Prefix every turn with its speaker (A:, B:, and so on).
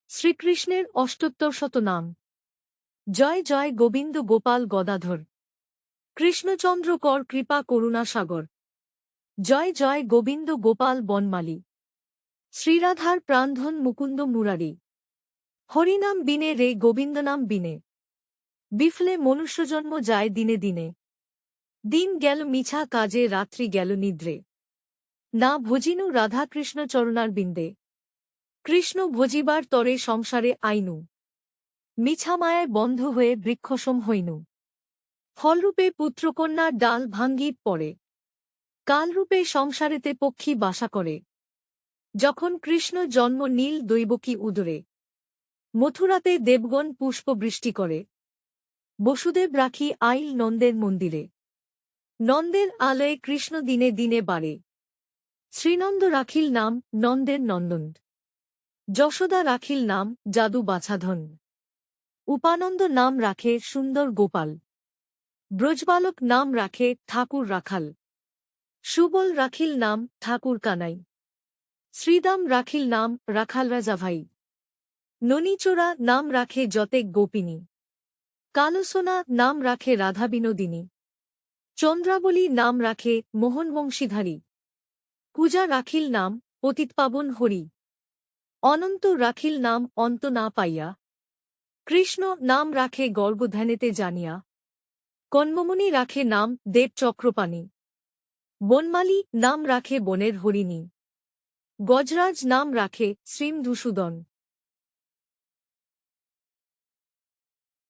A: শ্রীকৃষ্ণের অষ্টোত্তরশত নাম। জয় জয় গোবিন্দ গোপাল গদাধর, কৃষ্ণচন্দ্র কর কৃপা করুণা সাগর। জয় জয় গোবিন্দ গোপাল বনমালী, শ্রীরাধার প্রাণধন মুকুন্দ মুরারি। হরিনাম বিনে রে গোবিন্দনাম বিনে, বিফলে মনুষ্যজন্ম যায় দিনে দিনে। দিন গেল মিছা কাজে রাত্রি গেল নিদ্রে, না ভজিনু রাধাকৃষ্ণ চরণার বিন্দে। কৃষ্ণ ভজিবার তরে সংসারে আইনু, মিছা মায়ায় বন্ধ হয়ে বৃক্ষসম হইনু। ফলরূপে পুত্রকন্যার ডাল ভাঙ্গি পড়ে, কালরূপে সংসারেতে পক্ষী বাসা করে। যখন কৃষ্ণ জন্ম নীল দৈবকী উদরে, মথুরাতে দেবগণ পুষ্পবৃষ্টি করে। বসুদেব রাখি আইল নন্দের মন্দিরে, নন্দের আলয়ে কৃষ্ণ দিনে দিনে বাড়ে। শ্রীনন্দ রাখিল নাম নন্দের নন্দন, যশোদা রাখিল নাম যাদু বাছাধন। উপানন্দ নাম রাখে সুন্দর গোপাল, ব্রজবালক নাম রাখে ঠাকুর রাখাল। সুবল রাখিল নাম ঠাকুর কানাই, শ্রীদাম রাখিল নাম রাখাল রাজাভাই। ননীচোরা নাম রাখে যতেক গোপিনী, কালসোনা নাম রাখে রাধা বিনোদিনী। চন্দ্রাবলী নাম রাখে মোহন বংশীধারী, পূজা রাখিল নাম পতিতপাবন হরি। অনন্ত রাখিল নাম অন্ত না পাইয়া, কৃষ্ণ নাম রাখে গর্ভধ্যানেতে জানিয়া। কন্মমণি রাখে নাম দেব চক্রপাণি, বনমালী নাম রাখে বনের হরিণী। গজরাজ নাম রাখে শ্রীমধুসূদন।